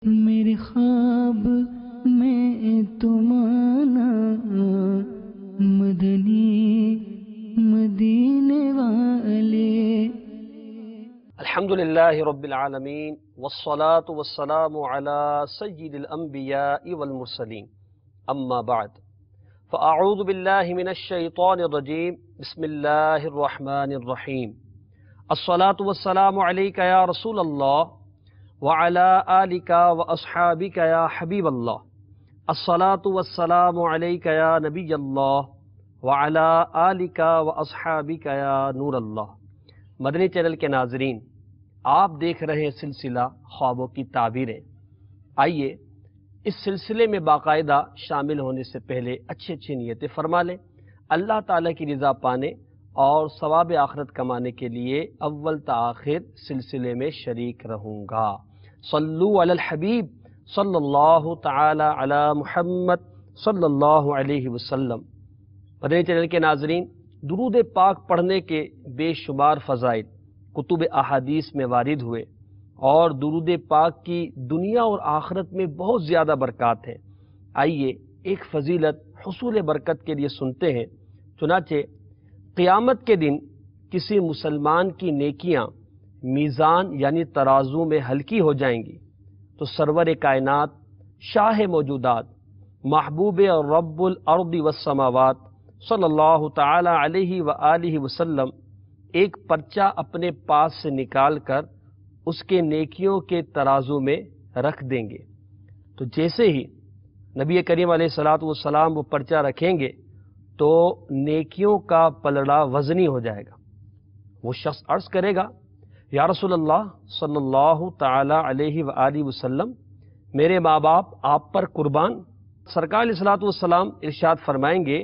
میرے خواب میں تم آنا مدنی مدینے والے۔ الحمدللہ رب العالمین والصلاة والسلام علی سید الانبیاء والمرسلین، اما بعد فاعوذ باللہ من الشیطان الرجیم، بسم اللہ الرحمن الرحیم۔ الصلاة والسلام علیک یا رسول اللہ وعلى آلك وأصحابك يا حبيب الله، الصلاة والسلام عليك يا نبي الله وعلى آلك وأصحابك يا نور اللہ۔ مدنی چینل کے ناظرین، آپ دیکھ رہے ہیں سلسلہ خوابوں کی تعبیریں۔ آئیے اس سلسلے میں باقاعدہ شامل ہونے سے پہلے اچھی نیتیں فرما لیں۔ اللہ تعالیٰ کی رضا پانے اور ثواب آخرت کمانے کے لیے اول تا آخر سلسلے میں شریک رہوں گا۔ صلو علی الحبیب صلی اللہ تعالی علی محمد صلی اللہ علیہ وسلم۔ مدنی چینل کے ناظرین، درود پاک پڑھنے کے بے شمار فضائل کتب احادیث میں وارد ہوئے، اور درود پاک کی دنیا اور آخرت میں بہت زیادہ برکات ہیں۔ آئیے ایک فضیلت حصول برکت کے لیے سنتے ہیں۔ چنانچہ قیامت کے دن کسی مسلمان کی نیکیاں میزان یعنی ترازو میں ہلکی ہو جائیں گی تو سرور کائنات، شاہ موجودات، محبوب اور رب الارض والسماوات صلی اللہ تعالی علیہ وآلہ وسلم ایک پرچہ اپنے پاس سے نکال کر اس کے نیکیوں کے ترازو میں رکھ دیں گے۔ تو جیسے ہی نبی کریم علیہ الصلوۃ والسلام وہ پرچہ رکھیں گے تو نیکیوں کا پلڑا وزنی ہو جائے گا۔ وہ شخص عرض کرے گا، یا رسول اللہ صلی اللہ تعالی علیہ وآلہ وسلم، میرے ماں باپ آپ پر قربان۔ سرکار علیہ الصلوۃ والسلام ارشاد فرمائیں گے،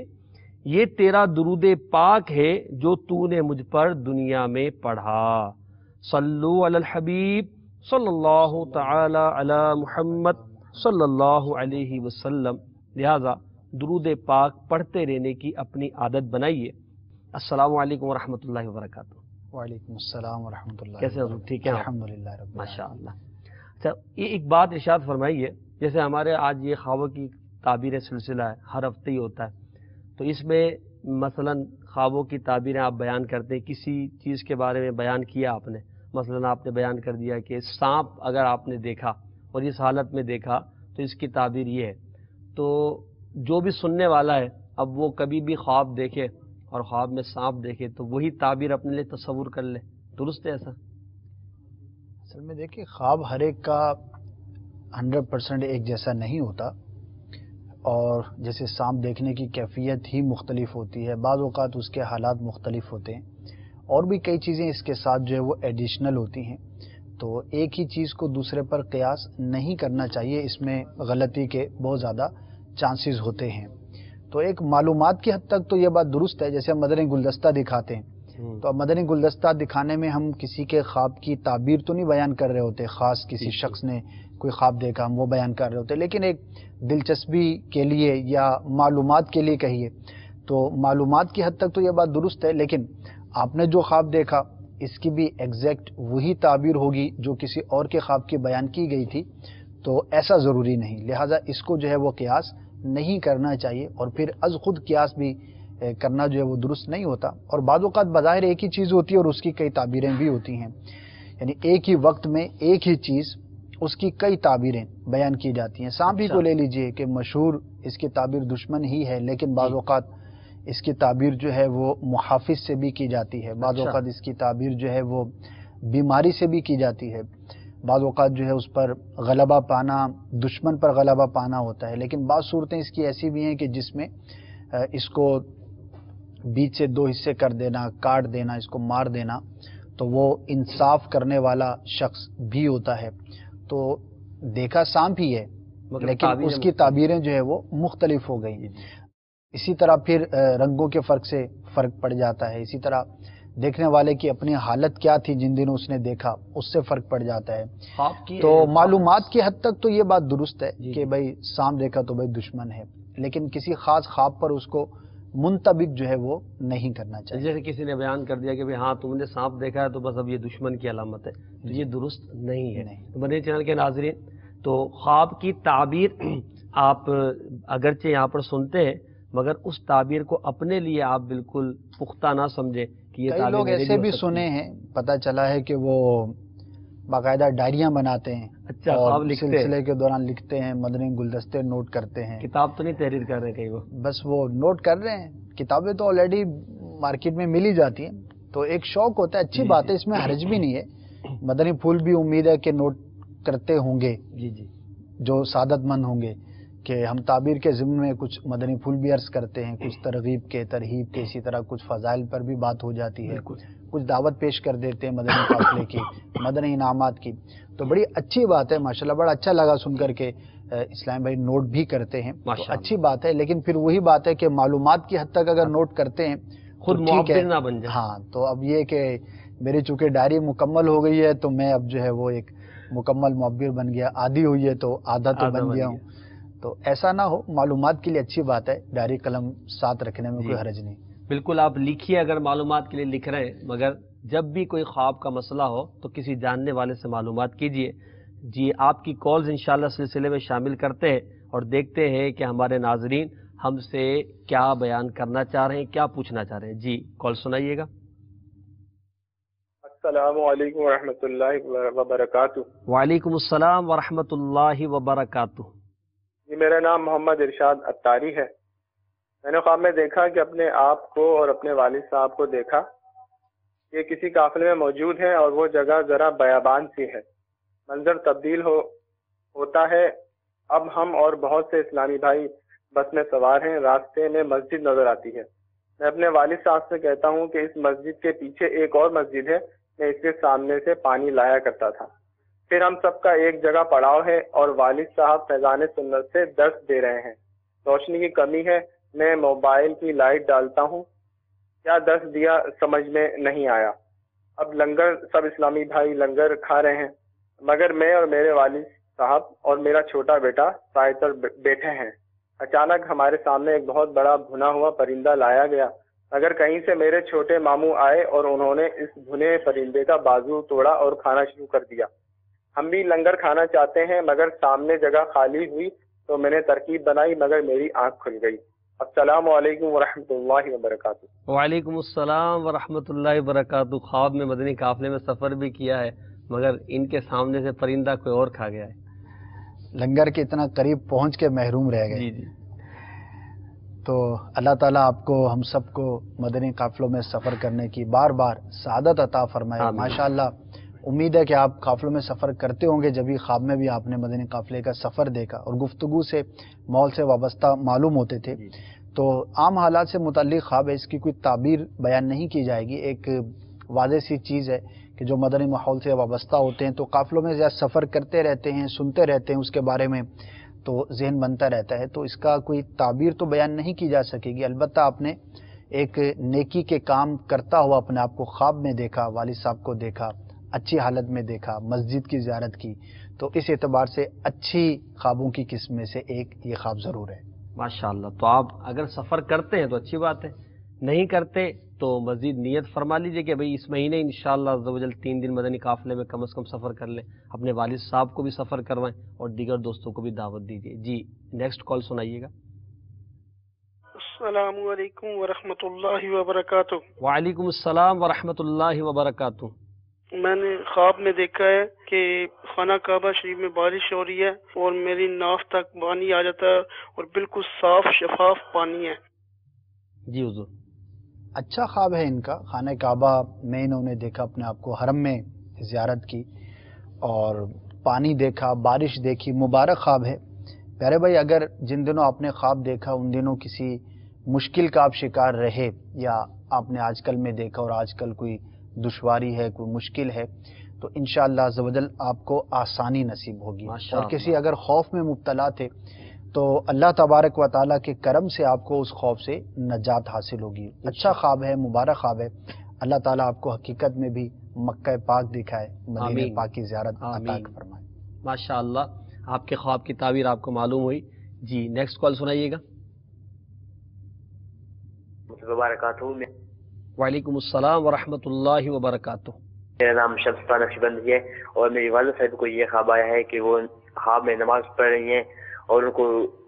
یہ تیرا درود پاک ہے جو تو نے مجھ پر دنیا میں پڑھا۔ صلو علی الحبیب صلی اللہ تعالی علی محمد صلی اللہ علیہ وسلم۔ لہذا درود پاک پڑھتے رہنے کی اپنی عادت بنائیے۔ السلام علیکم ورحمۃ اللہ وبرکاتہ۔ وعلیکم السلام ورحمۃ اللہ۔ کیسے حضور، ٹھیک ہے؟ الحمدللہ رب العالمین، ماشاء اللہ۔ اچھا، یہ ایک بات ارشاد فرمائیے، جیسے ہمارے آج یہ خوابوں کی تعبیر سلسلہ ہے، ہر ہفتے ہی ہوتا ہے، تو اس میں مثلا خوابوں کی تعبیریں آپ بیان کرتے ہیں، کسی چیز کے بارے میں بیان کیا آپ نے، مثلا آپ نے بیان کر دیا کہ سانپ اگر آپ نے دیکھا اور اس حالت میں دیکھا تو اس کی تعبیر یہ ہے، تو جو بھی سننے والا ہے اب وہ کبھی بھی خواب دیکھے اور خواب میں سانپ دیکھے تو وہی تعبیر اپنے لیے تصور کر لے، درست ہے ایسا؟ اصل میں دیکھیں، خواب ہر ایک کا 100% ایک جیسا نہیں ہوتا، اور جیسے سانپ دیکھنے کی کیفیت ہی مختلف ہوتی ہے، بعض اوقات اس کے حالات مختلف ہوتے ہیں، اور بھی کئی چیزیں اس کے ساتھ جو ہے وہ ایڈیشنل ہوتی ہیں، تو ایک ہی چیز کو دوسرے پر قیاس نہیں کرنا چاہیے، اس میں غلطی کے بہت زیادہ چانسز ہوتے ہیں۔ تو ایک معلومات کی حد تک تو یہ بات درست ہے، جیسے ہم مدنی گلدستہ دکھاتے ہیں، تو اب مدنی گلدستہ دکھانے میں ہم کسی کے خواب کی تعبیر تو نہیں بیان کر رہے ہوتے، خاص کسی شخص نے کوئی خواب دیکھا ہم وہ بیان کر رہے ہوتے، لیکن ایک دلچسپی کے لیے یا معلومات کے لیے کہیے تو معلومات کی حد تک تو یہ بات درست ہے، لیکن آپ نے جو خواب دیکھا اس کی بھی ایگزیکٹ وہی تعبیر ہوگی جو کسی اور کے خواب کی بیان کی گئی تھی، تو ایسا ضروری نہیں، لہٰذا اس کو جو ہے وہ قیاس نہیں کرنا چاہیے، اور پھر از خود قیاس بھی کرنا جو ہے وہ درست نہیں ہوتا۔ اور بعض اوقات بظاہر ایک ہی چیز ہوتی ہے اور اس کی کئی تعبیریں بھی ہوتی ہیں، یعنی ایک ہی وقت میں ایک ہی چیز اس کی کئی تعبیریں بیان کی جاتی ہیں۔ سانپ ہی کو لے لیجئے کہ مشہور اس کی تعبیر دشمن ہی ہے، لیکن بعض اوقات اس کی تعبیر جو ہے وہ محافظ سے بھی کی جاتی ہے، بعض اوقات اس کی تعبیر جو ہے وہ بیماری سے بھی کی جاتی ہے، بعض اوقات جو ہے اس پر غلبہ پانا، دشمن پر غلبہ پانا ہوتا ہے، لیکن بعض صورتیں اس کی ایسی بھی ہیں کہ جس میں اس کو بیچ سے دو حصے کر دینا، کاٹ دینا، اس کو مار دینا، تو وہ انصاف کرنے والا شخص بھی ہوتا ہے، تو دیکھا سانپ ہی ہے لیکن اس کی تعبیریں جو ہے وہ مختلف ہو گئی۔ اسی طرح پھر رنگوں کے فرق سے فرق پڑ جاتا ہے، اسی طرح دیکھنے والے کی اپنی حالت کیا تھی جن دنوں اس نے دیکھا اس سے فرق پڑ جاتا ہے۔ تو معلومات کی حد تک تو یہ بات درست ہے کہ بھائی سانپ دیکھا تو بھائی دشمن ہے، لیکن کسی خاص خواب پر اس کو منطبق جو ہے وہ نہیں کرنا چاہیے۔ جیسے کسی نے بیان کر دیا کہ ہاں تم نے سانپ دیکھا ہے تو بس اب یہ دشمن کی علامت ہے، تو یہ درست نہیں ہے۔ تو مدنی چینل کے ناظرین، تو خواب کی تعبیر آپ اگرچہ یہاں پر سنتے ہیں مگر اس تعبیر کو اپنے لیے آپ بالکل پختہ نہ سمجھیں کہ یہ کئی تعبیر لوگ میرے ایسے لیے ہو بھی سکتی سنے ہے۔ ہیں، پتہ چلا ہے کہ وہ باقاعدہ ڈائریاں بناتے ہیں اچھا، اور خواب لکھتے ہیں، سلسلے کے دوران لکھتے ہیں، مدنی گلدستے نوٹ کرتے ہیں، کتاب تو نہیں تحریر کر رہے کہیں وہ؟ بس وہ نوٹ کر رہے ہیں۔ کتابیں تو آلریڈی مارکیٹ میں مل ہی جاتی ہیں، تو ایک شوق ہوتا ہے، اچھی جی، بات جی۔ ہے، اس میں حرج بھی نہیں ہے۔ مدنی پھول بھی امید ہے کہ نوٹ کرتے ہوں گے جی جی جو سعادت مند ہوں گے، کہ ہم تعبیر کے ضمن میں کچھ مدنی پھول بھی عرض کرتے ہیں، کچھ ترغیب کے، ترہیب کے، اسی طرح کچھ فضائل پر بھی بات ہو جاتی ہے، بالکل۔ کچھ دعوت پیش کر دیتے ہیں مدنی قافلے کی، مدنی انعامات کی، تو بڑی اچھی بات ہے ماشاءاللہ، بڑا اچھا لگا سن کر کے اسلام بھائی نوٹ بھی کرتے ہیں، تو ماشاءاللہ۔ اچھی بات ہے، لیکن پھر وہی بات ہے کہ معلومات کی حد تک اگر نوٹ کرتے ہیں خود تو ٹھیک ہے، معبر نہ بن جائے۔ ہاں، تو اب یہ کہ میری چونکہ ڈائری مکمل ہو گئی ہے تو میں اب جو ہے وہ ایک مکمل معبر بن گیا، عادی ہوئی ہے تو آدھا تو بن گیا ہوں، تو ایسا نہ ہو، معلومات کے لیے اچھی بات ہے، ڈائری قلم ساتھ رکھنے میں جی، کوئی حرج نہیں۔ بالکل آپ لکھیے، اگر معلومات کے لیے لکھ رہے ہیں، مگر جب بھی کوئی خواب کا مسئلہ ہو تو کسی جاننے والے سے معلومات کیجیے۔ جی، آپ کی کالز انشاءاللہ سلسلے میں شامل کرتے ہیں اور دیکھتے ہیں کہ ہمارے ناظرین ہم سے کیا بیان کرنا چاہ رہے ہیں، کیا پوچھنا چاہ رہے ہیں۔ جی، کال سنائیے گا۔ السلام علیکم ورحمۃ اللہ وبرکاتہ۔ وعلیکم السلام ورحمۃ اللہ وبرکاتہ۔ جی، میرا نام محمد ارشاد اتاری ہے۔ میں نے خواب میں دیکھا کہ اپنے آپ کو اور اپنے والد صاحب کو دیکھا کہ کسی قافلے میں موجود ہیں اور وہ جگہ ذرا بیابان سی ہے۔ منظر تبدیل ہوتا ہے۔ اب ہم اور بہت سے اسلامی بھائی بس میں سوار ہیں، راستے میں مسجد نظر آتی ہے۔ میں اپنے والد صاحب سے کہتا ہوں کہ اس مسجد کے پیچھے ایک اور مسجد ہے، میں اس کے سامنے سے پانی لایا کرتا تھا۔ پھر ہم سب کا ایک جگہ پڑاؤ ہے اور والد صاحب فیضان سنت سے درس دے رہے ہیں۔ روشنی کی کمی ہے، میں موبائل کی لائٹ ڈالتا ہوں، کیا درس دیا سمجھ میں نہیں آیا۔ اب لنگر، سب اسلامی بھائی لنگر کھا رہے ہیں، مگر میں اور میرے والد صاحب اور میرا چھوٹا بیٹا سائے پر بیٹھے ہیں۔ اچانک ہمارے سامنے ایک بہت بڑا بھنا ہوا پرندہ لایا گیا، مگر کہیں سے میرے چھوٹے ماموں آئے اور انہوں نے اس بھنے پرندے کا بازو توڑا اور کھانا شروع کر دیا۔ ہم بھی لنگر کھانا چاہتے ہیں مگر سامنے جگہ خالی ہوئی تو میں نے ترکیب بنائی مگر میری آنکھ کھل گئی۔ السلام علیکم ورحمۃ اللہ وبرکاتہ۔ وعلیکم السلام ورحمۃ اللہ وبرکاتہ۔ خواب میں مدنی قافلے میں سفر بھی کیا ہے مگر ان کے سامنے سے پرندہ کوئی اور کھا گیا ہے۔ لنگر کے اتنا قریب پہنچ کے محروم رہ گئے۔ جی جی، تو اللہ تعالیٰ آپ کو، ہم سب کو مدنی قافلوں میں سفر کرنے کی بار بار سعادت عطا فرمائے۔ آمین۔ ماشاءاللہ، امید ہے کہ آپ قافلوں میں سفر کرتے ہوں گے، جبھی خواب میں بھی آپ نے مدنی قافلے کا سفر دیکھا اور گفتگو سے ماحول سے وابستہ معلوم ہوتے تھے۔ تو عام حالات سے متعلق خواب ہے، اس کی کوئی تعبیر بیان نہیں کی جائے گی۔ ایک واضح سی چیز ہے کہ جو مدنی ماحول سے وابستہ ہوتے ہیں تو قافلوں میں زیادہ سفر کرتے رہتے ہیں، سنتے رہتے ہیں اس کے بارے میں، تو ذہن بنتا رہتا ہے، تو اس کا کوئی تعبیر تو بیان نہیں کی جا سکے گی۔ البتہ آپ نے ایک نیکی کے کام کرتا ہوا اپنے آپ کو خواب میں دیکھا، والد صاحب کو دیکھا، اچھی حالت میں دیکھا، مسجد کی زیارت کی، تو اس اعتبار سے اچھی خوابوں کی قسم میں سے ایک یہ خواب ضرور ہے۔ ماشاءاللہ۔ تو آپ اگر سفر کرتے ہیں تو اچھی بات ہے، نہیں کرتے تو مزید نیت فرما لیجئے کہ بھئی اس مہینے انشاءاللہ عز و جل 3 دن مدنی قافلے میں کم از کم سفر کر لیں، اپنے والد صاحب کو بھی سفر کروائیں اور دیگر دوستوں کو بھی دعوت دیجئے۔ جی، نیکسٹ کال سنائیے گا۔ السلام علیکم ورحمۃ اللہ وبرکاتہ۔ وعلیکم السلام ورحمۃ اللہ وبرکاتہ۔ میں نے خواب میں دیکھا ہے کہ خانہ کعبہ شریف میں بارش ہو رہی ہے اور میری ناف تک پانی آ جاتا ہے اور بالکل صاف شفاف پانی ہے۔ جی حضور۔ اچھا خواب ہے ان کا، خانہ کعبہ میں انہوں نے دیکھا، اپنے آپ کو حرم میں زیارت کی اور پانی دیکھا، بارش دیکھی، مبارک خواب ہے۔ پیارے بھائی، اگر جن دنوں آپ نے خواب دیکھا ان دنوں کسی مشکل کا آپ شکار رہے، یا آپ نے آج کل میں دیکھا اور آج کل کوئی دشواری ہے، کوئی مشکل ہے، تو انشاءاللہ عز و جل آپ کو آسانی نصیب ہوگی۔ اور کسی اگر خوف میں مبتلا تھے تو اللہ تبارک و تعالیٰ کے کرم سے آپ کو اس خوف سے نجات حاصل ہوگی۔ اچھا خواب ہے، مبارک خواب ہے۔ اللہ تعالیٰ آپ کو حقیقت میں بھی مکہ پاک دکھائے، مدینہ پاک کی زیارت عطا فرمائے۔ ماشاءاللہ، آپ کے خواب کی تعبیر آپ کو معلوم ہوئی۔ جی، نیکسٹ کال سنائیے گا۔ وعلیکم السلام ورحمۃ اللہ وبرکاتہ۔ میرا نام شمس نقشبندی ہے اور میری والد صاحب کو یہ خواب آیا ہے کہ وہ خواب میں نماز پڑھ رہی ہیں اور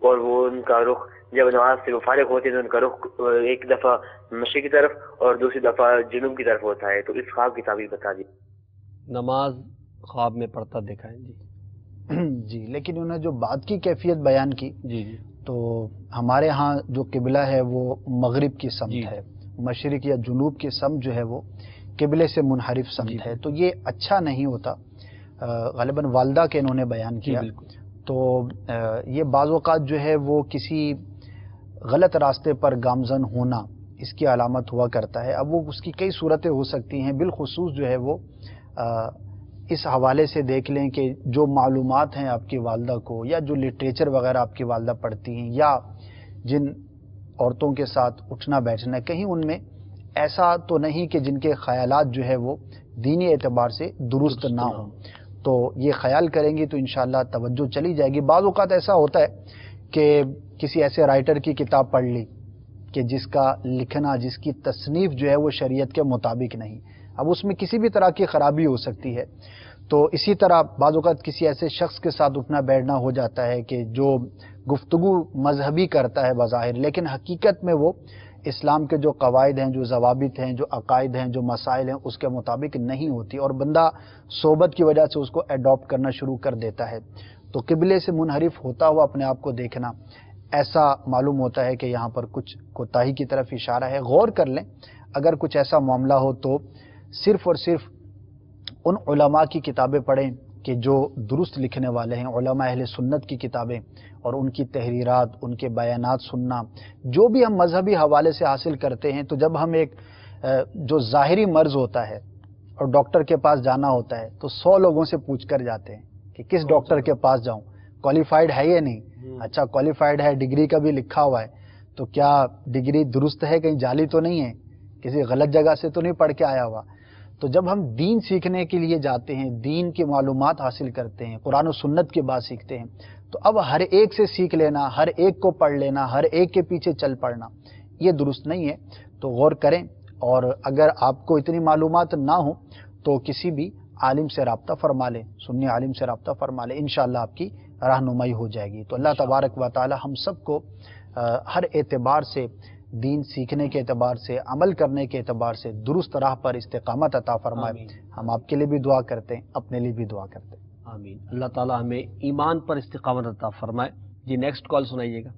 وہ ان کا رخ جب نماز سے وہ فارغ ہوتے ہیں تو ان کا رخ ایک دفعہ مشرق کی طرف اور دوسری دفعہ جنوب کی طرف ہوتا ہے، تو اس خواب کی تعبیر بتا دیجیے۔ نماز خواب میں پڑھتا دیکھا ہے جی۔ جی، لیکن انہوں نے جو بات کی کیفیت بیان کی جی جی، تو ہمارے ہاں جو قبلہ ہے وہ مغرب کی سمت ہے، مشرق یا جنوب کی سمت جو ہے وہ قبلے سے منحرف سمت ہے، تو یہ اچھا نہیں ہوتا۔ غالباً والدہ کے انہوں نے بیان کیا، تو یہ بعض اوقات جو ہے وہ کسی غلط راستے پر گامزن ہونا اس کی علامت ہوا کرتا ہے۔ اب وہ اس کی کئی صورتیں ہو سکتی ہیں، بالخصوص جو ہے وہ اس حوالے سے دیکھ لیں کہ جو معلومات ہیں آپ کی والدہ کو، یا جو لٹریچر وغیرہ آپ کی والدہ پڑھتی ہیں، یا جن عورتوں کے ساتھ اٹھنا بیٹھنا ہے، کہیں ان میں ایسا تو نہیں کہ جن کے خیالات جو ہے وہ دینی اعتبار سے درست نہ ہوں، تو یہ خیال کریں گی تو انشاءاللہ توجہ چلی جائے گی۔ بعض اوقات ایسا ہوتا ہے کہ کسی ایسے رائٹر کی کتاب پڑھ لی کہ جس کا لکھنا، جس کی تصنیف جو ہے وہ شریعت کے مطابق نہیں، اب اس میں کسی بھی طرح کی خرابی ہو سکتی ہے۔ تو اسی طرح بعض اوقات کسی ایسے شخص کے ساتھ اٹھنا بیٹھنا ہو جاتا ہے کہ جو گفتگو مذہبی کرتا ہے بظاہر، لیکن حقیقت میں وہ اسلام کے جو قواعد ہیں، جو ضوابط ہیں، جو عقائد ہیں، جو مسائل ہیں، اس کے مطابق نہیں ہوتی، اور بندہ صحبت کی وجہ سے اس کو ایڈاپٹ کرنا شروع کر دیتا ہے۔ تو قبلے سے منحرف ہوتا ہوا اپنے آپ کو دیکھنا، ایسا معلوم ہوتا ہے کہ یہاں پر کچھ کوتاہی کی طرف اشارہ ہے۔ غور کر لیں، اگر کچھ ایسا معاملہ ہو تو صرف اور صرف ان علماء کی کتابیں پڑھیں کہ جو درست لکھنے والے ہیں، علماء اہل سنت کی کتابیں، اور ان کی تحریرات، ان کے بیانات سننا۔ جو بھی ہم مذہبی حوالے سے حاصل کرتے ہیں، تو جب ہم ایک جو ظاہری مرض ہوتا ہے اور ڈاکٹر کے پاس جانا ہوتا ہے تو 100 لوگوں سے پوچھ کر جاتے ہیں کہ کس ڈاکٹر کے پاس جاؤں، کوالیفائڈ ہے یا نہیں، اچھا کوالیفائڈ ہے، ڈگری کا بھی لکھا ہوا ہے، تو کیا ڈگری درست ہے، کہیں جعلی تو نہیں ہے، کسی غلط جگہ سے تو نہیں پڑھ کے آیا ہوا۔ تو جب ہم دین سیکھنے کے لیے جاتے ہیں، دین کی معلومات حاصل کرتے ہیں، قرآن و سنت کی بات سیکھتے ہیں، تو اب ہر ایک سے سیکھ لینا، ہر ایک کو پڑھ لینا، ہر ایک کے پیچھے چل پڑنا، یہ درست نہیں ہے۔ تو غور کریں، اور اگر آپ کو اتنی معلومات نہ ہوں تو کسی بھی عالم سے رابطہ فرما لیں، سنی عالم سے رابطہ فرما لیں، انشاءاللہ آپ کی رہنمائی ہو جائے گی۔ تو اللہ تبارک و تعالی ہم سب کو ہر اعتبار سے، دین سیکھنے کے اعتبار سے، عمل کرنے کے اعتبار سے درست راہ پر استقامت عطا فرمائے۔ ہم آپ کے لیے بھی دعا کرتے ہیں، اپنے لیے بھی دعا کرتے ہیں۔ آمین۔ اللہ تعالیٰ ہمیں ایمان پر استقامت عطا فرمائے۔ جی نیکسٹ کال سنائیے گا۔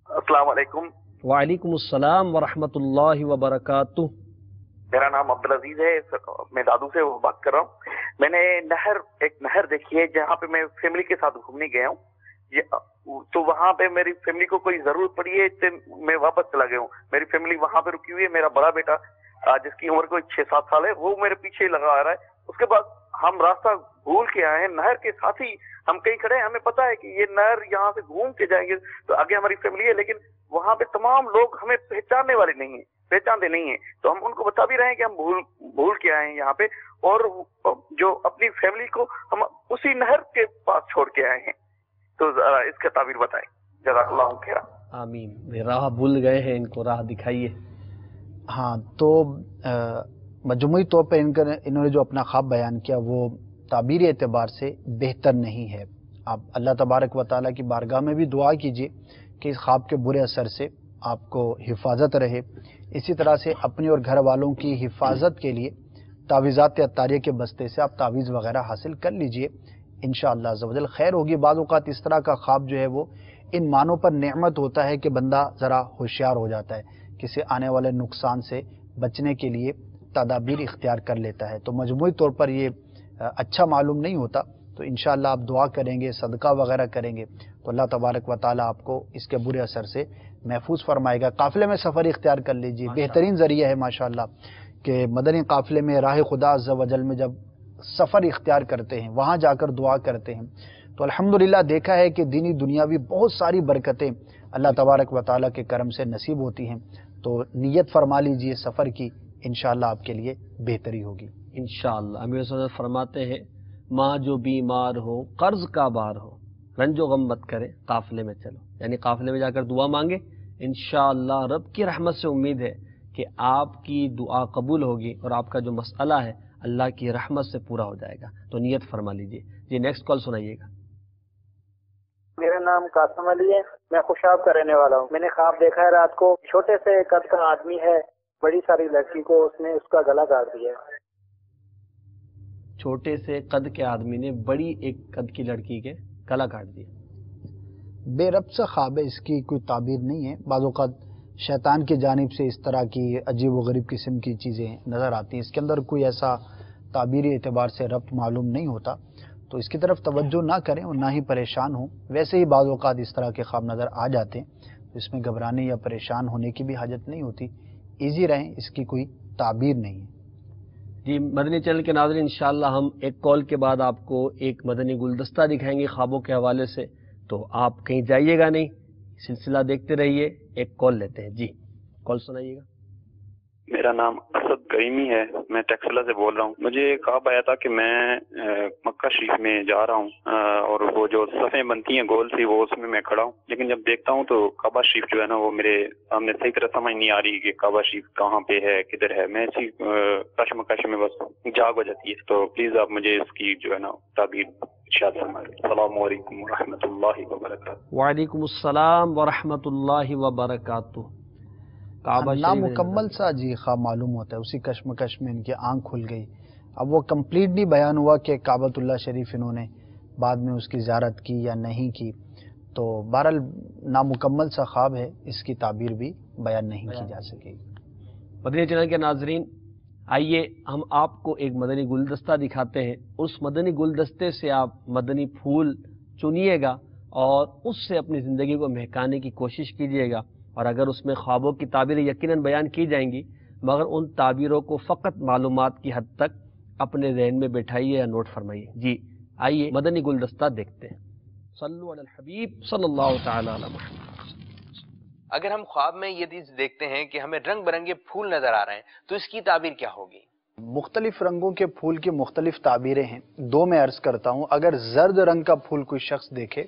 السلام علیکم۔ وعلیکم السلام ورحمۃ اللہ وبرکاتہ۔ میرا نام عبدالعزیز ہے، میں دادو سے بات کر رہا ہوں۔ میں نے ایک نہر دیکھی ہے جہاں پہ میں فیملی کے ساتھ گھومنے گیا ہوں، تو وہاں پہ میری فیملی کو کوئی ضرورت پڑی ہے تو میں واپس چلا گیا ہوں۔ میری فیملی وہاں پہ رکی ہوئی ہے، میرا بڑا بیٹا جس کی عمر کوئی 6-7 سال ہے وہ میرے پیچھے لگا آ رہا ہے۔ اس کے بعد ہم راستہ بھول کے آئے ہیں، نہر کے ساتھ ہی ہم کہیں کھڑے ہیں، ہمیں پتا ہے کہ یہ نہر یہاں سے گھوم کے جائیں گے تو آگے ہماری فیملی ہے، لیکن وہاں پہ تمام لوگ ہمیں پہچاننے والے نہیں ہیں، پہچانتے نہیں ہیں، تو ہم ان کو بتا بھی رہے ہیں کہ ہم بھول کے آئے ہیں یہاں پہ، اور جو اپنی فیملی کو ہم اسی نہر کے پاس چھوڑ کے آئے ہیں، تو ذرا اس کا تعبیر بتائیں، جزاک اللہ خیر۔ آمین۔ راہ بھول گئے ہیں، ان کو راہ دکھائیے۔ ہاں، تو مجموعی طور پہ انہوں نے جو اپنا خواب بیان کیا وہ تعبیری اعتبار سے بہتر نہیں ہے۔ آپ اللہ تبارک و تعالیٰ کی بارگاہ میں بھی دعا کیجیے کہ اس خواب کے برے اثر سے آپ کو حفاظت رہے۔ اسی طرح سے اپنی اور گھر والوں کی حفاظت کے لیے تعویذات عطاریہ کے بستے سے آپ تعویذ وغیرہ حاصل کر لیجئے، انشاءاللہ عز و جل خیر ہوگی۔ بعض اوقات اس طرح کا خواب جو ہے وہ ان معنوں پر نعمت ہوتا ہے کہ بندہ ذرا ہوشیار ہو جاتا ہے، کسی آنے والے نقصان سے بچنے کے لیے تدابیر اختیار کر لیتا ہے۔ تو مجموعی طور پر یہ اچھا معلوم نہیں ہوتا، تو انشاءاللہ آپ دعا کریں گے، صدقہ وغیرہ کریں گے تو اللہ تبارک و تعالیٰ آپ کو اس کے برے اثر سے محفوظ فرمائے گا۔ قافلے میں سفر اختیار کر لیجیے، بہترین ذریعہ ہے ماشاءاللہ کہ مدنی قافلے میں راہ خدا عز و جل میں جب سفر اختیار کرتے ہیں، وہاں جا کر دعا کرتے ہیں تو الحمدللہ دیکھا ہے کہ دینی دنیاوی بہت ساری برکتیں اللہ تبارک و تعالیٰ کے کرم سے نصیب ہوتی ہیں۔ تو نیت فرما لیجئے سفر کی، انشاءاللہ آپ کے لیے بہتری ہوگی انشاءاللہ۔ امیر صدر فرماتے ہیں، ماں جو بیمار ہو، قرض کا بار ہو، رنج و غم مت کرے، قافلے میں چلو، یعنی قافلے میں جا کر دعا مانگے، انشاءاللہ رب کی رحمت سے امید ہے کہ آپ کی دعا قبول ہوگی اور آپ کا جو مسئلہ ہے اللہ کی رحمت سے پورا ہو جائے گا. تو نیت فرما لیجئے. جی نیکسٹ کال سنائیے گا. میرا نام قاسم علی ہے، میں خوشاب کا رہنے والا ہوں. میں نے خواب دیکھا ہے رات کو، چھوٹے سے قد کا آدمی ہے، بڑی ساری لڑکی کو اس نے اس کا گلا کاٹ دیا. چھوٹے سے قد کے آدمی نے بڑی ایک قد کی لڑکی کے گلا کاٹ دیا. بے ربط سے خواب ہے، اس کی کوئی تعبیر نہیں ہے. بعض اوقات شیطان کی جانب سے اس طرح کی عجیب و غریب قسم کی چیزیں نظر آتی ہیں. اس کے اندر کوئی ایسا تعبیری اعتبار سے ربط معلوم نہیں ہوتا، تو اس کی طرف توجہ نہ کریں اور نہ ہی پریشان ہوں. ویسے ہی بعض اوقات اس طرح کے خواب نظر آ جاتے ہیں، تو اس میں گھبرانے یا پریشان ہونے کی بھی حاجت نہیں ہوتی. ایزی رہیں، اس کی کوئی تعبیر نہیں ہے. جی مدنی چینل کے ناظرین، انشاءاللہ ہم ایک کال کے بعد آپ کو ایک مدنی گلدستہ دکھائیں گے خوابوں کے حوالے سے، تو آپ کہیں جائیے گا نہیں، سلسلہ دیکھتے رہیے. ایک کال لیتے ہیں. جی کال سنائیے گا. میرا نام اسد کریمی ہے، میں ٹیکسلا سے بول رہا ہوں. مجھے خواب آیا تھا کہ میں مکہ شریف میں جا رہا ہوں اور وہ جو صفیں بنتی ہیں گول سی، وہ اس میں کھڑا ہوں، لیکن جب دیکھتا ہوں تو کعبہ شریف جو ہے نا وہ میرے سامنے صحیح طرح سمجھ نہیں آ رہی کہ کعبہ شریف کہاں پہ ہے، کدھر ہے. میں اسی کشمکش میں بس جاگ ہو جاتی ہے. تو پلیز آپ مجھے اس کی جو ہے نا تعبیر ارشاد فرمائیں. السلام علیکم ورحمۃ اللہ وبرکاتہ. وعلیکم السلام ورحمۃ اللہ وبرکاتہ. نامکمل سا جی خواب معلوم ہوتا ہے. اسی کشمکش میں ان کی آنکھ کھل گئی. اب وہ کمپلیٹلی بیان ہوا کہ کعبۃ اللہ شریف انہوں نے بعد میں اس کی زیارت کی یا نہیں کی. تو بہرحال نامکمل سا خواب ہے، اس کی تعبیر بھی بیان نہیں کی جا سکے گی. مدنی چینل کے ناظرین، آئیے ہم آپ کو ایک مدنی گلدستہ دکھاتے ہیں. اس مدنی گلدستے سے آپ مدنی پھول چنیے گا اور اس سے اپنی زندگی کو مہکانے کی کوشش کیجیے گا. اور اگر اس میں خوابوں کی تعبیریں یقیناً بیان کی جائیں گی، مگر ان تعبیروں کو فقط معلومات کی حد تک اپنے ذہن میں بٹھائیے یا نوٹ فرمائیے. جی آئیے مدنی گلدستہ دیکھتے ہیں. صلو علی الحبیب صلی اللہ تعالی علی محمد. اگر ہم خواب میں یہ چیز دیکھتے ہیں کہ ہمیں رنگ برنگے پھول نظر آ رہے ہیں تو اس کی تعبیر کیا ہوگی؟ مختلف رنگوں کے پھول کی مختلف تعبیریں ہیں. دو میں عرض کرتا ہوں. اگر زرد رنگ کا پھول کوئی شخص دیکھے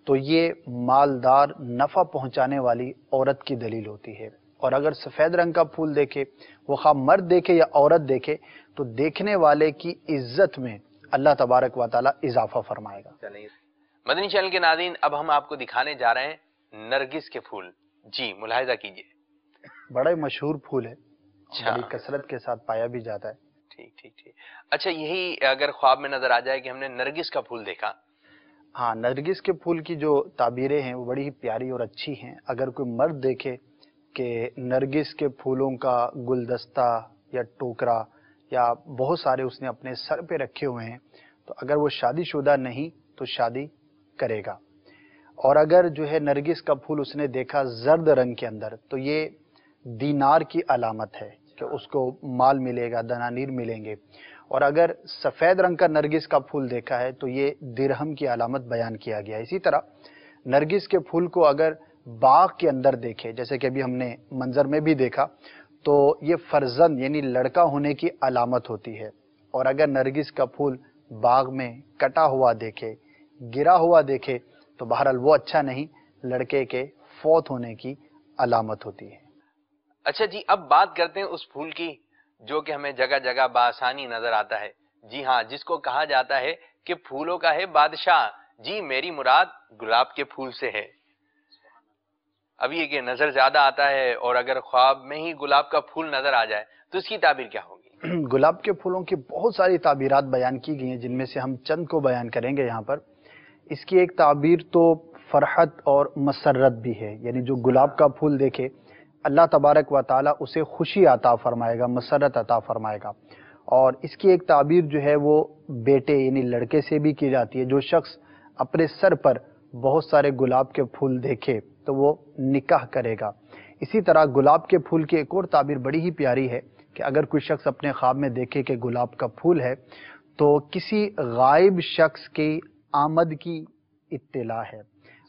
تو یہ مالدار نفع پہنچانے والی عورت کی دلیل ہوتی ہے. اور اگر سفید رنگ کا پھول دیکھے، وہ خواہ مرد دیکھے یا عورت دیکھے، تو دیکھنے والے کی عزت میں اللہ تبارک و تعالی اضافہ فرمائے گا. مدنی چینل کے ناظرین، اب ہم آپ کو دکھانے جا رہے ہیں نرگس کے پھول. جی ملاحظہ کیجئے. بڑا ہی مشہور پھول ہے، بڑی کثرت کے ساتھ پایا بھی جاتا ہے. ٹھیک. اچھا، یہی اگر خواب میں نظر آ جائے کہ ہم نے نرگس کا پھول دیکھا. ہاں، نرگس کے پھول کی جو تعبیریں ہیں وہ بڑی ہی پیاری اور اچھی ہیں. اگر کوئی مرد دیکھے کہ نرگس کے پھولوں کا گلدستہ یا ٹوکرا یا بہت سارے اس نے اپنے سر پہ رکھے ہوئے ہیں، تو اگر وہ شادی شدہ نہیں تو شادی کرے گا. اور اگر جو ہے نرگس کا پھول اس نے دیکھا زرد رنگ کے اندر، تو یہ دینار کی علامت ہے کہ اس کو مال ملے گا، دنانیر ملیں گے. اور اگر سفید رنگ کا نرگس کا پھول دیکھا ہے تو یہ درہم کی علامت بیان کیا گیا. اسی طرح نرگس کے پھول کو اگر باغ کے اندر دیکھے، جیسے کہ ابھی ہم نے منظر میں بھی دیکھا، تو یہ فرزند یعنی لڑکا ہونے کی علامت ہوتی ہے. اور اگر نرگس کا پھول باغ میں کٹا ہوا دیکھے، گرا ہوا دیکھے، تو بہرحال وہ اچھا نہیں، لڑکے کے فوت ہونے کی علامت ہوتی ہے. اچھا جی، اب بات کرتے ہیں اس پھول کی جو کہ ہمیں جگہ جگہ بآسانی نظر آتا ہے. جی ہاں، جس کو کہا جاتا ہے کہ پھولوں کا ہے بادشاہ. جی میری مراد گلاب کے پھول سے ہے. اب یہ کہ نظر زیادہ آتا ہے، اور اگر خواب میں ہی گلاب کا پھول نظر آ جائے تو اس کی تعبیر کیا ہوگی؟ گلاب کے پھولوں کی بہت ساری تعبیرات بیان کی گئی ہیں، جن میں سے ہم چند کو بیان کریں گے یہاں پر. اس کی ایک تعبیر تو فرحت اور مسرت بھی ہے، یعنی جو گلاب کا پھول دیکھے اللہ تبارک و تعالی اسے خوشی عطا فرمائے گا، مسرت عطا فرمائے گا. اور اس کی ایک تعبیر جو ہے وہ بیٹے یعنی لڑکے سے بھی کی جاتی ہے. جو شخص اپنے سر پر بہت سارے گلاب کے پھول دیکھے تو وہ نکاح کرے گا. اسی طرح گلاب کے پھول کی ایک اور تعبیر بڑی ہی پیاری ہے کہ اگر کوئی شخص اپنے خواب میں دیکھے کہ گلاب کا پھول ہے تو کسی غائب شخص کی آمد کی اطلاع ہے.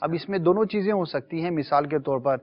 اب اس میں دونوں چیزیں ہو سکتی ہیں. مثال کے طور پر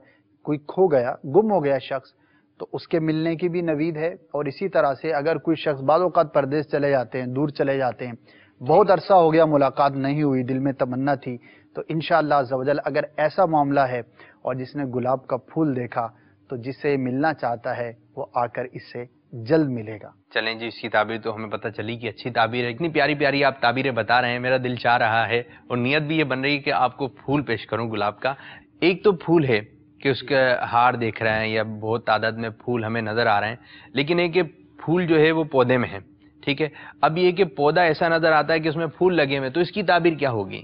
کوئی کھو گیا، گم ہو گیا شخص، تو اس کے ملنے کی بھی نوید ہے. اور اسی طرح سے اگر کوئی شخص بعض اوقات پردیس چلے جاتے ہیں، دور چلے جاتے ہیں، بہت عرصہ ہو گیا ملاقات نہیں ہوئی، دل میں تمنا تھی، تو انشاءاللہ عز و جل اگر ایسا معاملہ ہے اور جس نے گلاب کا پھول دیکھا تو جسے ملنا چاہتا ہے وہ آ کر اس سے جلد ملے گا۔ چلیں جی، اس کی تعبیر تو ہمیں پتہ چلی کہ اچھی تعبیر ہے، اتنی پیاری پیاری آپ تعبیریں بتا رہے ہیں، میرا دل چاہ رہا ہے اور نیت بھی یہ بن رہی ہے کہ آپ کو پھول پیش کروں گلاب کا۔ ایک تو پھول ہے کہ اس کے ہار دیکھ رہے ہیں یا بہت تعداد میں پھول ہمیں نظر آ رہے ہیں، لیکن ایک کہ پھول جو ہے وہ پودے میں ہے، ٹھیک ہے؟ اب یہ کہ پودا ایسا نظر آتا ہے کہ اس میں پھول لگے ہوئے، تو اس کی تعبیر کیا ہوگی؟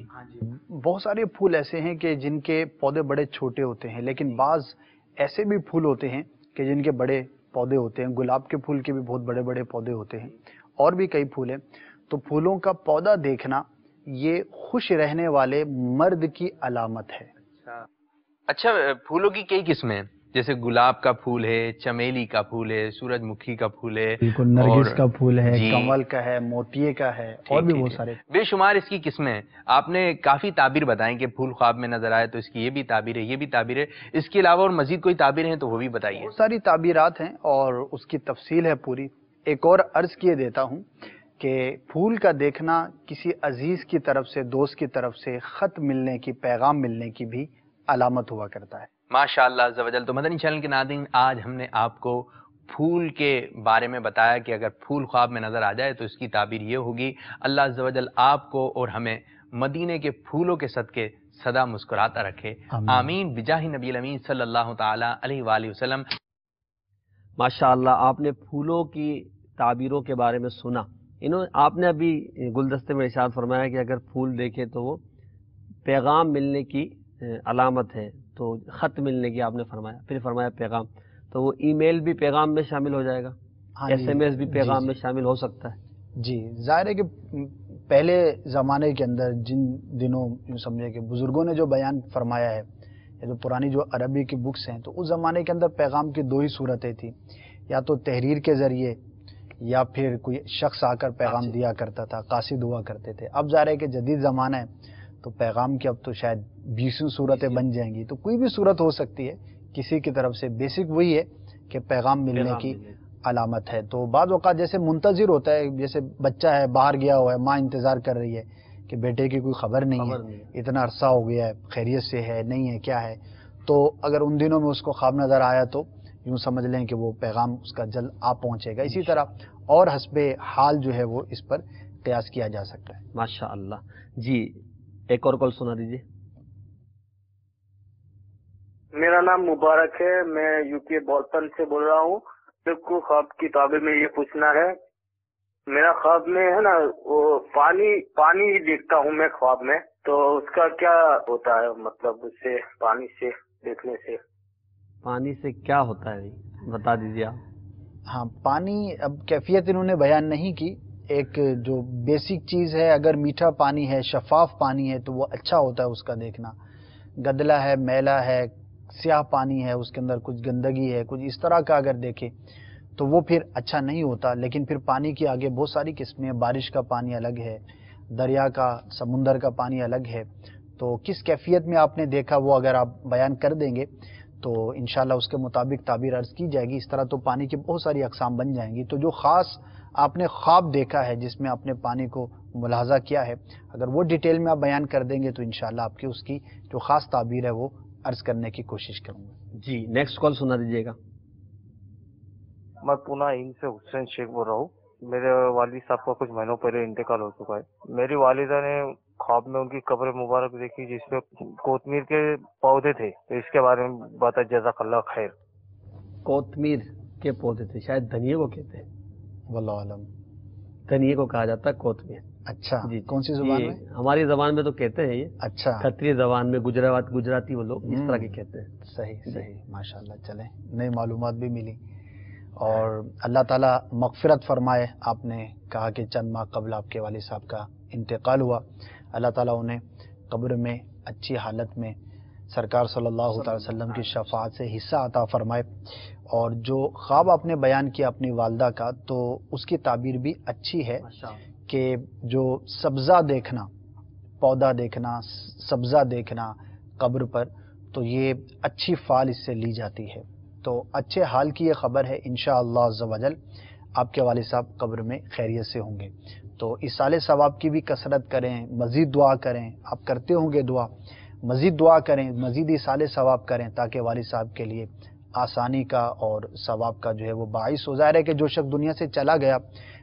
بہت سارے پھول ایسے ہیں کہ جن کے پودے بڑے چھوٹے ہوتے ہیں، لیکن بعض ایسے بھی پھول ہوتے ہیں کہ جن کے بڑے پودے ہوتے ہیں۔ گلاب کے پھول کے بھی بہت بڑے بڑے پودے ہوتے ہیں، اور بھی کئی پھول ہیں۔ تو پھولوں کا پودا دیکھنا یہ خوش رہنے والے مرد کی علامت ہے۔ اچھا، پھولوں کی کئی قسمیں ہیں، جیسے گلاب کا پھول ہے، چمیلی کا پھول ہے، سورج مکھی کا پھول ہے، بالکل، نرگس کا پھول ہے، جی، کمل کا ہے، موتیے کا ہے، اور بھی بہت سارے بے شمار اس کی قسمیں ہیں۔ آپ نے کافی تعبیر بتائیں کہ پھول خواب میں نظر آئے تو اس کی یہ بھی تعبیر ہے، یہ بھی تعبیر ہے، اس کے علاوہ اور مزید کوئی تعبیر ہیں تو وہ بھی بتائیے۔ بہت ساری تعبیرات ہیں اور اس کی تفصیل ہے پوری۔ ایک اور عرض کیے دیتا ہوں کہ پھول کا دیکھنا کسی عزیز کی طرف سے، دوست کی طرف سے خط ملنے کی، پیغام ملنے کی بھی علامت ہوا کرتا ہے۔ ماشاءاللہ عز و جل۔ تو مدنی چینل کے ناظرین، آج ہم نے آپ کو پھول کے بارے میں بتایا کہ اگر پھول خواب میں نظر آ جائے تو اس کی تعبیر یہ ہوگی۔ اللہ عز و جل آپ کو اور ہمیں مدینے کے پھولوں کے صدقے سدا مسکراتا رکھے، آمین بجاہ نبی الامین صلی اللہ تعالی علیہ وآلہ وسلم۔ ماشاءاللہ، آپ نے پھولوں کی تعبیروں کے بارے میں سنا۔ آپ نے ابھی گلدستے میں ارشاد فرمایا کہ اگر پھول دیکھے تو وہ پیغام ملنے کی علامت ہے، تو خط ملنے کی آپ نے فرمایا، پھر فرمایا پیغام، تو وہ ای میل بھی پیغام میں شامل ہو جائے گا، ایس ایم ایس بھی پیغام میں شامل ہو سکتا ہے۔ جی، ظاہر ہے کہ پہلے زمانے کے اندر جن دنوں یوں سمجھے کہ بزرگوں نے جو بیان فرمایا ہے، یا جو پرانی جو عربی کی بکس ہیں، تو اس زمانے کے اندر پیغام کی دو ہی صورتیں تھیں، یا تو تحریر کے ذریعے یا پھر کوئی شخص آ کر پیغام دیا کرتا تھا، قاصد ہوا کرتے تھے۔ اب ظاہر ہے کہ جدید زمانہ ہے تو پیغام کی اب تو شاید 20 صورتیں بن جائیں گی، تو کوئی بھی صورت ہو سکتی ہے کسی کی طرف سے۔ بیسک وہی ہے کہ پیغام ملنے کی علامت ہے۔ تو بعض اوقات جیسے منتظر ہوتا ہے، جیسے بچہ ہے باہر گیا ہوا ہے، ماں انتظار کر رہی ہے کہ بیٹے کی کوئی خبر نہیں ہے، اتنا عرصہ ہو گیا ہے، خیریت سے ہے نہیں ہے کیا ہے، تو اگر ان دنوں میں اس کو خواب نظر آیا تو یوں سمجھ لیں کہ وہ پیغام اس کا جلد آ پہنچے گا۔ اسی طرح اور حسب حال جو ہے وہ اس پر قیاس کیا جا سکتا ہے۔ ماشاءاللہ۔ جی، ایک اور کال سنا دیجیے۔ میرا نام مبارک ہے، میں یو پی بولپن سے بول رہا ہوں۔ میرے کو خواب کی تعبیر میں یہ پوچھنا ہے، میرا خواب میں ہے نا وہ پانی ہی دیکھتا ہوں میں خواب میں، تو اس کا کیا ہوتا ہے مطلب اس سے پانی سے دیکھنے سے؟ پانی سے کیا ہوتا ہے بتا دیجیے آپ۔ ہاں، پانی اب کیفیت انہوں نے بیان نہیں کی۔ ایک جو بیسک چیز ہے، اگر میٹھا پانی ہے، شفاف پانی ہے تو وہ اچھا ہوتا ہے اس کا دیکھنا۔ گدلا ہے، میلا ہے، سیاہ پانی ہے، اس کے اندر کچھ گندگی ہے، کچھ اس طرح کا اگر دیکھے تو وہ پھر اچھا نہیں ہوتا۔ لیکن پھر پانی کی آگے بہت ساری قسمیں ہیں، بارش کا پانی الگ ہے، دریا کا، سمندر کا پانی الگ ہے۔ تو کس کیفیت میں آپ نے دیکھا وہ اگر آپ بیان کر دیں گے تو انشاءاللہ اس کے مطابق تعبیر عرض کی جائے گی۔ اس طرح تو پانی کی بہت ساری اقسام بن جائیں گی۔ تو جو خاص آپ نے خواب دیکھا ہے جس میں آپ نے پانی کو ملاحظہ کیا ہے، اگر وہ ڈیٹیل میں آپ بیان کر دیں گے تو انشاءاللہ آپ کی اس کی جو خاص تعبیر ہے وہ عرض کرنے کی کوشش کروں گا۔ جی، نیکسٹ کال سنا دیجیے گا۔ میں پونا ہند سے حسین شیخ بول رہا ہوں۔ میرے والد صاحب کا کچھ مہینوں پہلے انتقال ہو چکا ہے۔ میری والدہ نے خواب میں ان کی قبر مبارک دیکھی جس پہ کوتمیر کے پودے تھے، تو اس کے بارے میں بتا، جزاک اللہ خیر۔ کوتمیر کے پودے تھے، شاید دھنیے کو کہتے ہیں، واللہ عالم، دھنیے کو کہا جاتا ہے کوتمیر۔ اچھا، جی، کون سی زبان میں؟ ہماری زبان میں تو کہتے ہیں یہ، اچھا، کھتری زبان میں، گجراتی وہ لوگ اس طرح کے کہتے ہیں۔ صحیح، ماشاءاللہ، چلیں نئی معلومات بھی ملی۔ اور اللہ تعالیٰ مغفرت فرمائے۔ آپ نے کہا کہ چند ماہ قبل آپ کے والد صاحب کا انتقال ہوا، اللہ تعالیٰ انہیں قبر میں اچھی حالت میں سرکار صلی اللہ علیہ وسلم کی شفاعت سے حصہ عطا فرمائے۔ اور جو خواب آپ نے بیان کیا اپنی والدہ کا، تو اس کی تعبیر بھی اچھی ہے کہ جو سبزہ دیکھنا، پودا دیکھنا، سبزہ دیکھنا قبر پر، تو یہ اچھی فال اس سے لی جاتی ہے۔ تو اچھے حال کی یہ خبر ہے، انشاءاللہ عز و جل آپ کے والد صاحب قبر میں خیریت سے ہوں گے۔ تو اصال ثواب کی بھی کثرت کریں، مزید دعا کریں، آپ کرتے ہوں گے دعا، مزید دعا کریں، مزید اصال ثواب کریں تاکہ والد صاحب کے لیے آسانی کا اور ثواب کا جو ہے وہ باعث ہو. ظاہر ہے کہ جو شخص دنیا سے چلا گیا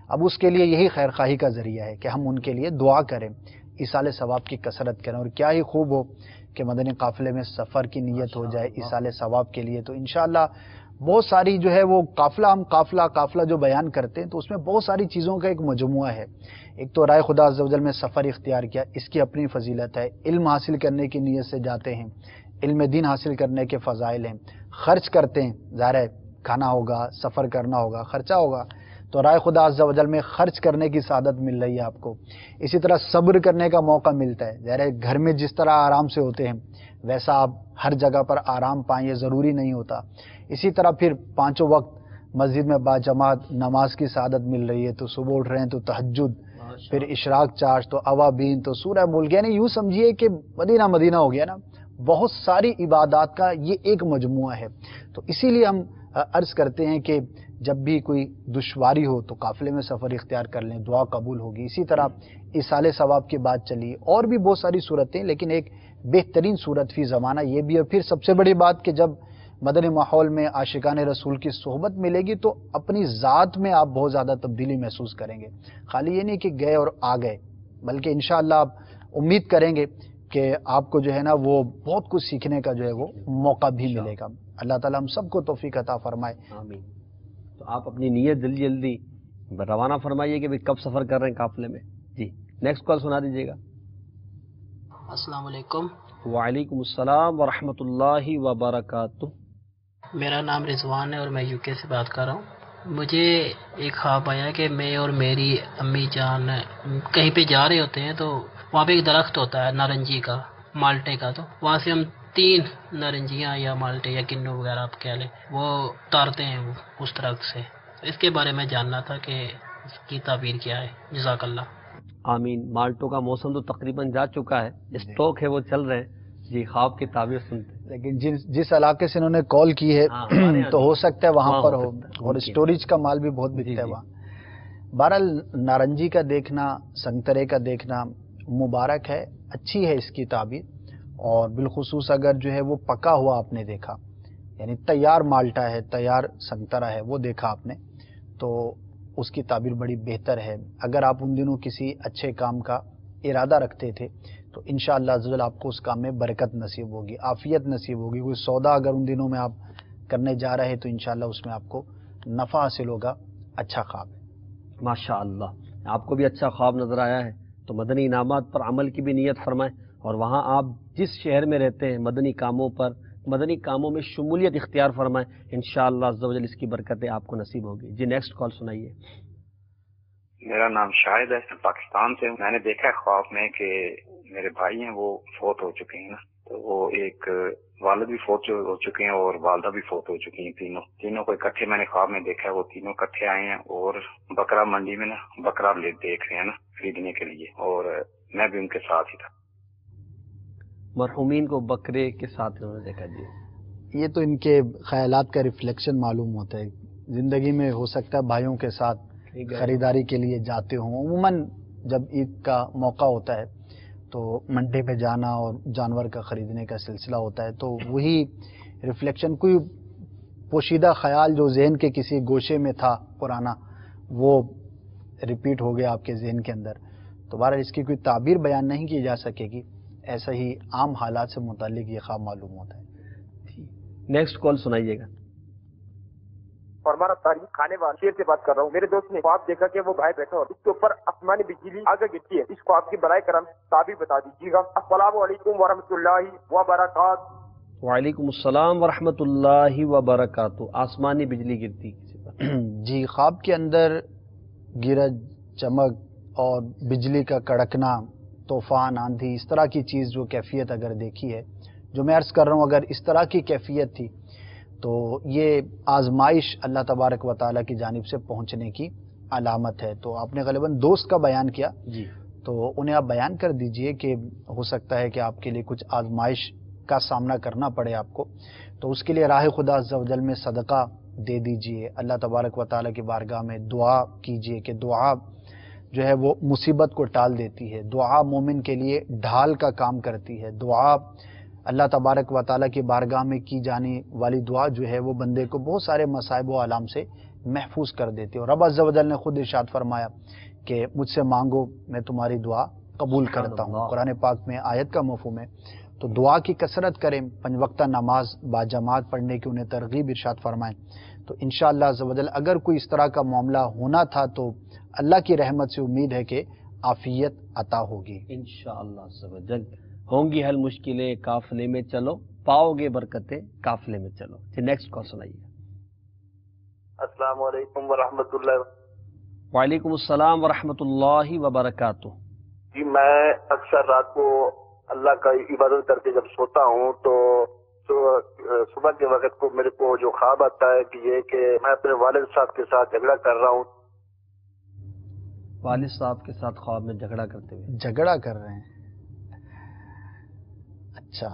اب اس کے لیے یہی خیر خواہی کا ذریعہ ہے کہ ہم ان کے لیے دعا کریں، ایصال ثواب کی کثرت کریں. اور کیا ہی خوب ہو کہ مدنی قافلے میں سفر کی نیت ہو جائے ایصال ثواب کے لیے. تو انشاءاللہ بہت ساری جو ہے وہ قافلہ جو بیان کرتے ہیں تو اس میں بہت ساری چیزوں کا ایک مجموعہ ہے. ایک تو رائے خدا عز و جل میں سفر اختیار کیا، اس کی اپنی فضیلت ہے. علم حاصل کرنے کی نیت سے جاتے ہیں، علم دین حاصل کرنے کے فضائل ہیں. خرچ کرتے ہیں، ظاہر ہے کھانا ہوگا، سفر کرنا ہوگا، خرچہ ہوگا، تو رائے خدا عز و جل میں خرچ کرنے کی سعادت مل رہی ہے آپ کو. اسی طرح صبر کرنے کا موقع ملتا ہے. ظاہر ہے گھر میں جس طرح آرام سے ہوتے ہیں ویسا آپ ہر جگہ پر آرام پائیں یہ ضروری نہیں ہوتا. اسی طرح پھر پانچوں وقت مسجد میں باجماعت نماز کی سعادت مل رہی ہے. تو صبح اٹھ رہے ہیں تو تہجد، پھر اشراق چاش، تو اوابین، تو سورہ ملک. یعنی یوں سمجھیے کہ مدینہ ہو گیا نا. بہت ساری عبادات کا یہ ایک مجموعہ ہے. تو اسی لیے ہم عرض کرتے ہیں کہ جب بھی کوئی دشواری ہو تو قافلے میں سفر اختیار کر لیں، دعا قبول ہوگی. اسی طرح ایصال ثواب کی بات چلی، اور بھی بہت ساری صورتیں، لیکن ایک بہترین صورت فی زمانہ یہ بھی ہے. پھر سب سے بڑی بات کہ جب مدنی ماحول میں عاشقان رسول کی صحبت ملے گی تو اپنی ذات میں آپ بہت زیادہ تبدیلی محسوس کریں گے. خالی یہ نہیں کہ گئے اور آ گئے، بلکہ انشاءاللہ آپ امید کریں گے کہ آپ کو جو ہے نا وہ بہت کچھ سیکھنے کا جو ہے وہ موقع بھی ملے گا. اللہ تعالیٰ ہم سب کو توفیق عطا فرمائے. آمین. تو آپ اپنی نیت جلدی روانہ فرمائیے کہ کب سفر کر رہے ہیں قافلے میں. جی نیکسٹ کال سنا دیجیے گا. السلام علیکم. وعلیکم السلام ورحمۃ اللہ وبرکاتہ. میرا نام رضوان ہے اور میں UK سے بات کر رہا ہوں. مجھے ایک خواب آیا کہ میں اور میری امی جان کہیں پہ جا رہے ہوتے ہیں تو وہاں پہ ایک درخت ہوتا ہے نارنجی کا، مالٹے کا. تو وہاں سے ہم 3 نارنجیاں یا مالٹے یا کنو وغیرہ آپ کہہ لیں وہ اتارتے ہیں اس درخت سے. اس کے بارے میں جاننا تھا کہ اس کی تعبیر کیا ہے. جزاک اللہ. آمین. مالٹوں کا موسم تو تقریباً جا چکا ہے، اسٹاک ہے وہ چل رہے ہیں. جی خواب کی تعبیر سنتے ہیں. لیکن جس علاقے سے انہوں نے کال کی ہے تو ہو سکتا ہے وہاں پر ہو، اور اسٹوریج کا مال بھی بہت بکتا ہے وہاں. بہرحال نارنجی کا دیکھنا، سنترے کا دیکھنا مبارک ہے، اچھی ہے اس کی تعبیر. اور بالخصوص اگر جو ہے وہ پکا ہوا آپ نے دیکھا، یعنی تیار مالٹا ہے، تیار سنترا ہے، وہ دیکھا آپ نے، تو اس کی تعبیر بڑی بہتر ہے. اگر آپ ان دنوں کسی اچھے کام کا ارادہ رکھتے تھے تو انشاءاللہ عزوجل آپ کو اس کام میں برکت نصیب ہوگی، عافیت نصیب ہوگی. کوئی سودا اگر ان دنوں میں آپ کرنے جا رہے ہیں تو انشاءاللہ اس میں آپ کو نفع حاصل ہوگا. اچھا خواب ہے. ماشاء اللہ. آپ کو بھی اچھا خواب نظر آیا ہے تو مدنی انعامات پر عمل کی بھی نیت فرمائیں، اور وہاں آپ جس شہر میں رہتے ہیں مدنی کاموں میں شمولیت اختیار فرمائیں. انشاءاللہ عز و جل اس کی برکتیں آپ کو نصیب ہوگی. جی نیکسٹ کال سنائیے. میرا نام شاہد ہے، پاکستان سے. میں نے دیکھا ہے خواب میں کہ میرے بھائی ہیں وہ فوت ہو چکے ہیں نا، تو وہ ایک والد بھی فوت ہو چکے ہیں اور والدہ بھی فوت ہو چکی ہیں. تینوں کو اکٹھے میں نے خواب میں دیکھا ہے. وہ تینوں اکٹھے آئے ہیں اور بکرا منڈی میں نا بکرا دیکھ رہے ہیں نا خریدنے کے لیے، اور میں بھی ان کے ساتھ ہی تھا. مرحومین کو بکرے کے ساتھ انہوں نے دیکھا. جی یہ تو ان کے خیالات کا ریفلیکشن معلوم ہوتا ہے. زندگی میں ہو سکتا ہے بھائیوں کے ساتھ خریداری کے لیے جاتے ہوں. عموماً جب عید کا موقع ہوتا ہے تو منڈی پہ جانا اور جانور کا خریدنے کا سلسلہ ہوتا ہے، تو وہی ریفلیکشن، کوئی پوشیدہ خیال جو ذہن کے کسی گوشے میں تھا پرانا، وہ ریپیٹ ہو گیا آپ کے ذہن کے اندر. تو بہرحال اس کی کوئی تعبیر بیان نہیں کی جا سکے گی، ایسا ہی عام حالات سے متعلق یہ خواب معلوم ہوتا ہے. نیکسٹ کال سنائیے گا. فرمانا تاریخ کھانے والے شیر سے بات کر رہا ہوں. میرے دوست نے خواب دیکھا کہ وہ بھائی بیٹھا اور اس کے اوپر آسمانی بجلی آگے گرتی ہے. اس خواب کی برائے کرم تعبیر بتا دیجیے گا. السلام علیکم ورحمۃ اللہ وبرکاتہ. وعلیکم السلام ورحمۃ اللہ وبرکاتہ. آسمانی بجلی گرتی جی خواب کے اندر گرج، چمک اور بجلی کا کڑکنا، طوفان، آندھی، اس طرح کی چیز جو کیفیت اگر دیکھی ہے، جو میں عرض کر رہا ہوں اگر اس طرح کی کیفیت تھی تو یہ آزمائش اللہ تبارک و تعالیٰ کی جانب سے پہنچنے کی علامت ہے. تو آپ نے غالباً دوست کا بیان کیا، جی تو انہیں آپ بیان کر دیجئے کہ ہو سکتا ہے کہ آپ کے لیے کچھ آزمائش کا سامنا کرنا پڑے آپ کو. تو اس کے لیے راہ خدا عز و جل میں صدقہ دے دیجئے، اللہ تبارک و تعالیٰ کی بارگاہ میں دعا کیجئے کہ دعا جو ہے وہ مصیبت کو ٹال دیتی ہے. دعا مومن کے لیے ڈھال کا کام کرتی ہے. دعا اللہ تبارک و تعالیٰ کی بارگاہ میں کی جانے والی دعا جو ہے وہ بندے کو بہت سارے مصائب و آلام سے محفوظ کر دیتی ہے. اور رب عز و جل نے خود ارشاد فرمایا کہ مجھ سے مانگو میں تمہاری دعا قبول کرتا ہوں. قرآن پاک میں آیت کا مفہوم ہے. تو دعا کی کثرت کریں، 5 وقتہ نماز باجماعت پڑھنے کی انہیں ترغیب ارشاد فرمائیں. تو انشاءاللہ عز و جل اگر کوئی اس طرح کا معاملہ ہونا تھا تو اللہ کی رحمت سے امید ہے کہ عافیت عطا ہوگی انشاءاللہ عز و جل. ہوں گی حل مشکلیں قافلے میں چلو، پاؤ گے برکتیں قافلے میں چلو. نیکسٹ کال سنائیے. السلام علیکم ورحمۃ اللہ. وعلیکم السلام ورحمۃ اللہ وبرکاتہ. جی میں اکثر رات کو اللہ کا عبادت کر کے جب سوتا ہوں تو صبح کے وقت کو میرے کو جو خواب آتا ہے کہ یہ کہ میں اپنے والد صاحب کے ساتھ جھگڑا کر رہا ہوں. والد صاحب کے ساتھ خواب میں جھگڑا کرتے ہوئے جھگڑا کر رہے ہیں؟ اچھا،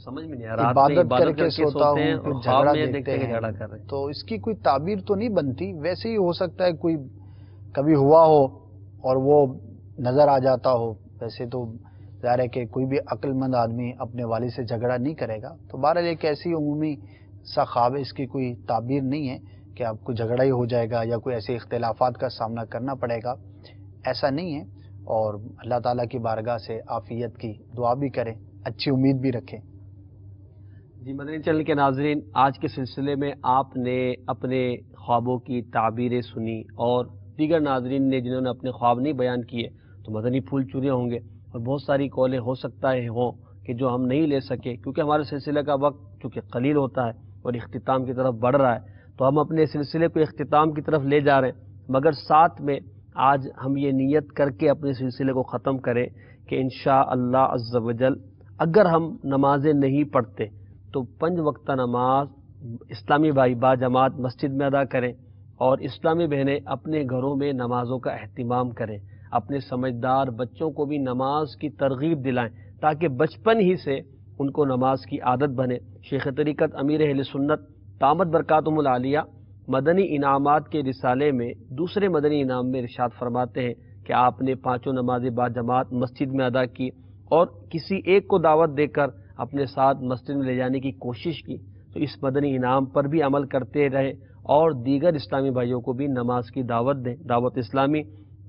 سمجھ میں نہیں آ رہا. عبادت کر کے سوتا ہوں پھر جھگڑا دیکھتے ہیں کر رہے ہیں تو اس کی کوئی تعبیر تو نہیں بنتی. ویسے ہی ہو سکتا ہے کوئی کبھی ہوا ہو اور وہ نظر آ جاتا ہو. ویسے تو ظاہر ہے کہ کوئی بھی عقل مند آدمی اپنے والد سے جھگڑا نہیں کرے گا. تو بہرحال ایک ایسی عمومی سا خواب ہے، اس کی کوئی تعبیر نہیں ہے کہ آپ کو جھگڑا ہی ہو جائے گا یا کوئی ایسے اختلافات کا سامنا کرنا پڑے گا. ایسا نہیں ہے. اور اللہ تعالیٰ کی بارگاہ سے عافیت کی دعا بھی کریں، اچھی امید بھی رکھیں. جی مدنی چینل کے ناظرین، آج کے سلسلے میں آپ نے اپنے خوابوں کی تعبیریں سنی اور دیگر ناظرین نے جنہوں نے اپنے خواب نہیں بیان کیے تو مدنی پھول چورے ہوں گے اور بہت ساری کالیں ہو سکتا ہے ہوں کہ جو ہم نہیں لے سکے کیونکہ ہمارے سلسلے کا وقت چونکہ قلیل ہوتا ہے اور اختتام کی طرف بڑھ رہا ہے تو ہم اپنے سلسلے کو اختتام کی طرف لے جا رہے ہیں. مگر ساتھ میں آج ہم یہ نیت کر کے اپنے سلسلے کو ختم کریں کہ انشاءاللہ عز و جل اگر ہم نمازیں نہیں پڑھتے تو 5 وقتہ نماز اسلامی بھائی با جماعت مسجد میں ادا کریں اور اسلامی بہنیں اپنے گھروں میں نمازوں کا اہتمام کریں. اپنے سمجھدار بچوں کو بھی نماز کی ترغیب دلائیں تاکہ بچپن ہی سے ان کو نماز کی عادت بنے. شیخ طریقت امیر اہل سنت دامت برکاتہم العالیہ مدنی انعامات کے رسالے میں دوسرے مدنی انعام میں ارشاد فرماتے ہیں کہ آپ نے 5 نمازیں با جماعت مسجد میں ادا کی اور کسی ایک کو دعوت دے کر اپنے ساتھ مسجد میں لے جانے کی کوشش کی. تو اس مدنی انعام پر بھی عمل کرتے رہے اور دیگر اسلامی بھائیوں کو بھی نماز کی دعوت دیں. دعوت اسلامی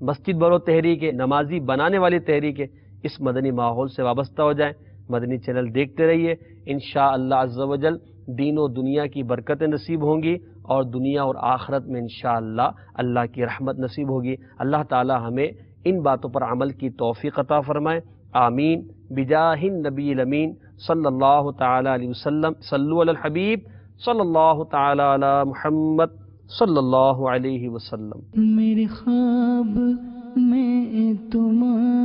مسجد برو تحریک نمازی بنانے والی تحریک اس مدنی ماحول سے وابستہ ہو جائیں. مدنی چینل دیکھتے رہیے. انشاءاللہ عز و جل دین و دنیا کی برکتیں نصیب ہوں گی اور دنیا اور آخرت میں انشاءاللہ اللہ کی رحمت نصیب ہوگی. اللہ تعالی ہمیں ان باتوں پر عمل کی توفیق عطا فرمائے. آمین بجاہ النبی الامین صلی اللہ تعالی علیہ وسلم. صلو علی الحبیب صلی اللہ تعالی علی محمد صلی اللہ علیہ وسلم. میرے خواب میں تمہارا